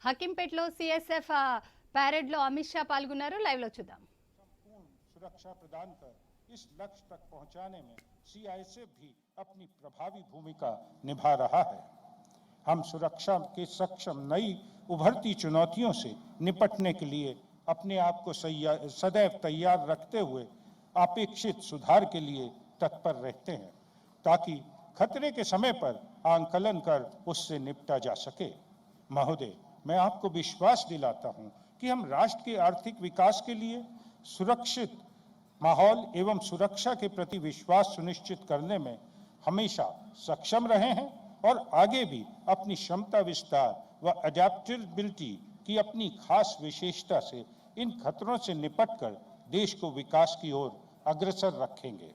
హకీంపేటలో CSF parade లో అమిత్ షా పాల్గొన్నారు. Live లో చూద్దాం. सुरक्षा प्रदान कर इस लक्ष्य तक पहुंचाने में सीआईएसएफ भी अपनी प्रभावी भूमिका निभा रहा है। हम सुरक्षा के सक्षम नई उभरती चुनौतियों से निपटने के लिए अपने आप को सदैव तैयार रखते हुए अपेक्षित सुधार के लिए तत्पर रहते हैं, ताकि खतरे के समय पर आंकलन कर उससे निपटा जा सके। महोदय, मैं आपको विश्वास दिलाता हूं कि हम राष्ट्र के आर्थिक विकास के लिए सुरक्षित माहौल एवं सुरक्षा के प्रति विश्वास सुनिश्चित करने में हमेशा सक्षम रहे हैं और आगे भी अपनी क्षमता विस्तार व अडैप्टेबिलिटी की अपनी खास विशेषता से इन खतरों से निपटकर देश को विकास की ओर अग्रसर रखेंगे।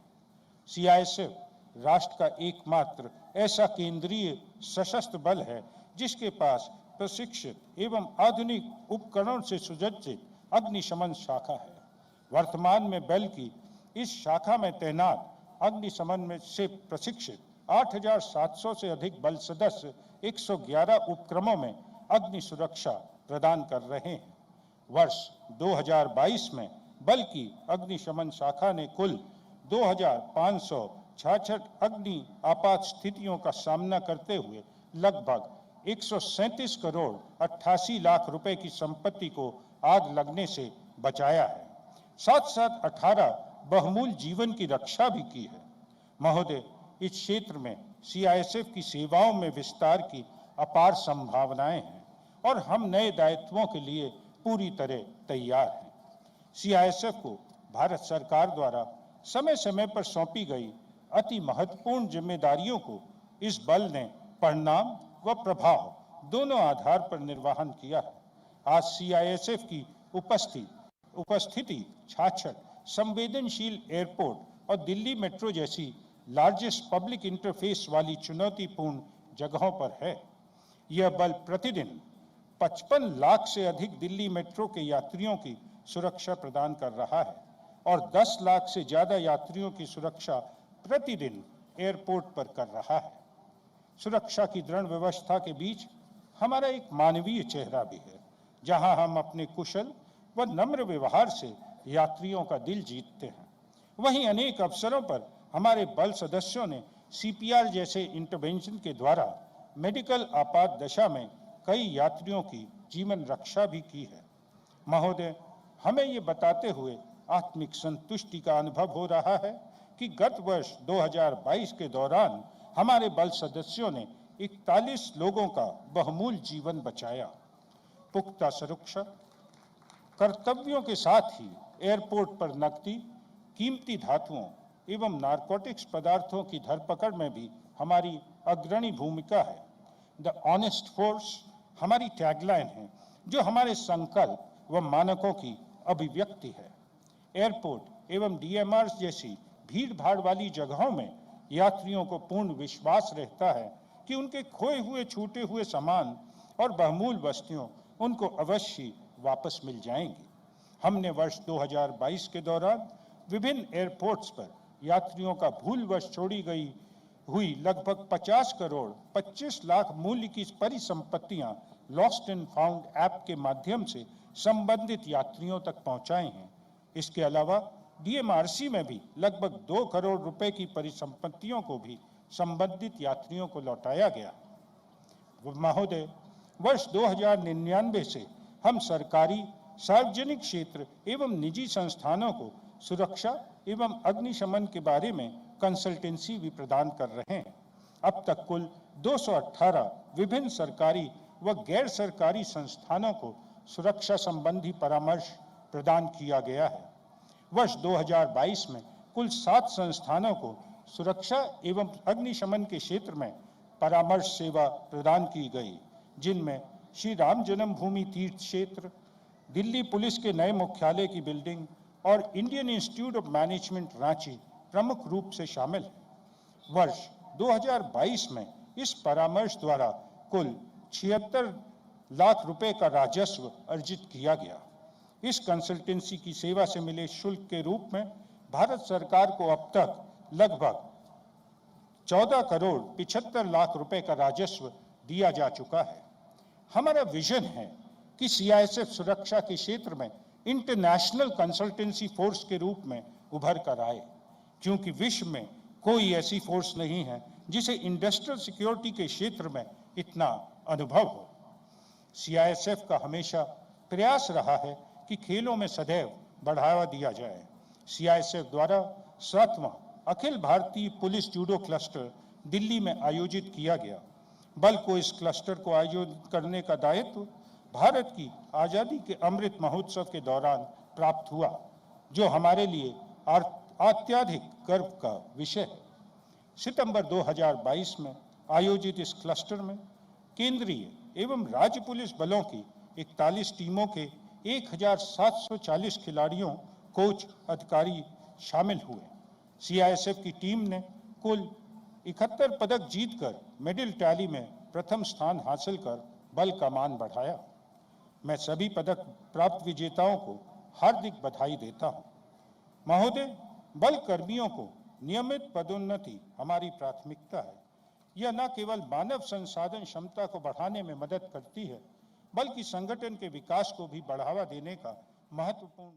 सीआईएसएफ राष्ट्र का एकमात्र ऐसा केंद्रीय सशस्त्र बल है जिसके पास प्रशिक्षित एवं आधुनिक उपकरणों से सुसज्जित अग्निशमन शाखा है। वर्तमान में बल की इस शाखा में तैनात अग्निशमन में से प्रशिक्षित 8,700 से अधिक बल सदस्य 111 उपक्रमों में अग्नि सुरक्षा प्रदान कर रहे हैं। वर्ष 2022 में बल की अग्निशमन शाखा ने कुल 2,566 अग्नि आपात स्थितियों का सामना करते हुए लगभग 137 करोड़ 88 लाख रुपए की संपत्ति को आग लगने से बचाया है। साथ साथ 18 बहुमूल्य जीवन की रक्षा भी की है। महोदय, इस क्षेत्र में सीआईएसएफ की सेवाओं में विस्तार की अपार संभावनाएं हैं और हम नए दायित्वों के लिए पूरी तरह तैयार हैं। सीआईएसएफ को भारत सरकार द्वारा समय समय पर सौंपी गई अति महत्वपूर्ण जिम्मेदारियों को इस बल ने परिणाम व प्रभाव दोनों आधार पर निर्वहन किया है। आज सीआईएसएफ की उपस्थिति छाछठ संवेदनशील एयरपोर्ट और दिल्ली मेट्रो जैसी लार्जेस्ट पब्लिक इंटरफेस वाली चुनौतीपूर्ण जगहों पर है। यह बल प्रतिदिन 55 लाख से अधिक दिल्ली मेट्रो के यात्रियों की सुरक्षा प्रदान कर रहा है और 10 लाख से ज्यादा यात्रियों की सुरक्षा प्रतिदिन एयरपोर्ट पर कर रहा है। सुरक्षा की दृढ़ व्यवस्था के बीच हमारा एक मानवीय चेहरा भी है, जहां हम अपने कुशल व नम्र व्यवहार से यात्रियों का दिल जीतते हैं। वहीं अनेक अवसरों पर हमारे बल सदस्यों ने सीपीआर जैसे इंटरवेंशन के द्वारा मेडिकल आपात दशा में कई यात्रियों की जीवन रक्षा भी की है। महोदय, हमें ये बताते हुए आत्मिक संतुष्टि का अनुभव हो रहा है कि गत वर्ष 2022 के दौरान हमारे बल सदस्यों ने 41 लोगों का बहुमूल्य जीवन बचाया। पुख्ता सुरक्षा कर्तव्यों के साथ ही एयरपोर्ट पर नकदी, कीमती धातुओं एवं नारकोटिक्स पदार्थों की धरपकड़ में भी हमारी अग्रणी भूमिका है। द ऑनेस्ट फोर्स हमारी टैगलाइन है, जो हमारे संकल्प व मानकों की अभिव्यक्ति है। एयरपोर्ट एवं डीएमआर जैसी भीड़ भाड़ वाली जगहों में यात्रियों को पूर्ण विश्वास रहता है कि उनके खोए हुए छूटे हुए सामान और बहुमूल्य वस्तुएं उनको अवश्य वापस मिल जाएंगी। हमने वर्ष 2022 के दौरान विभिन्न एयरपोर्ट्स पर यात्रियों का भूलवश छोड़ी गई हुई लगभग 50 करोड़ 25 लाख मूल्य की परिसंपत्तियां लॉस्ट एंड फाउंड ऐप के माध्यम से संबंधित यात्रियों तक पहुंचाए हैं। इसके अलावा डीएमआरसी में भी लगभग 2 करोड़ रुपए की परिसंपत्तियों को भी संबंधित यात्रियों को लौटाया गया। महोदय, वर्ष 2099 से हम सरकारी, सार्वजनिक क्षेत्र एवं निजी संस्थानों को सुरक्षा एवं अग्निशमन के बारे में कंसल्टेंसी भी प्रदान कर रहे हैं। अब तक कुल 218 विभिन्न सरकारी व गैर सरकारी संस्थानों को सुरक्षा संबंधी परामर्श प्रदान किया गया है। वर्ष 2022 में कुल 7 संस्थानों को सुरक्षा एवं अग्निशमन के क्षेत्र में परामर्श सेवा प्रदान की गई, जिनमें श्री राम जन्मभूमि तीर्थ क्षेत्र, दिल्ली पुलिस के नए मुख्यालय की बिल्डिंग और Indian institute of management Ranchi प्रमुख रूप से शामिल है। वर्ष 2022 में इस परामर्श द्वारा कुल 76 लाख रुपए का राजस्व अर्जित किया गया। इस कंसल्टेंसी की सेवा से मिले शुल्क के रूप में भारत सरकार को अब तक लगभग 14 करोड़ 75 लाख रुपए का राजस्व दिया जा चुका है। हमारा विजन है कि सीआईएसएफ सुरक्षा के क्षेत्र में इंटरनेशनल कंसल्टेंसी फोर्स के रूप में उभर कर आए, क्योंकि विश्व में कोई ऐसी फोर्स नहीं है जिसे इंडस्ट्रियल सिक्योरिटी के क्षेत्र में इतना अनुभव हो। सीआईएसएफ का हमेशा प्रयास रहा है कि खेलों में सदैव बढ़ावा दिया जाए। सीआईएसएफ द्वारा 7वां Akhil Bharatiya police judo cluster Delhi में आयोजित किया गया। बल को इस क्लस्टर को आयोजित करने का दायित्व भारत की आजादी के अमृत महोत्सव के दौरान प्राप्त हुआ, जो हमारे लिए अत्यधिक गर्व का विषय है। सितंबर 2022 में आयोजित इस क्लस्टर में केंद्रीय एवं राज्य पुलिस बलों की 41 टीमों के 1740 खिलाड़ियों, कोच, अधिकारी शामिल हुए। सीआईएसएफ की टीम ने कुल 71 पदक जीतकर मेडल टैली में प्रथम स्थान हासिल कर बल का मान बढ़ाया। मैं सभी पदक प्राप्त विजेताओं को हार्दिक बधाई देता हूं। महोदय, बल कर्मियों को नियमित पदोन्नति हमारी प्राथमिकता है। यह न केवल मानव संसाधन क्षमता को बढ़ाने में मदद करती है, बल्कि संगठन के विकास को भी बढ़ावा देने का महत्वपूर्ण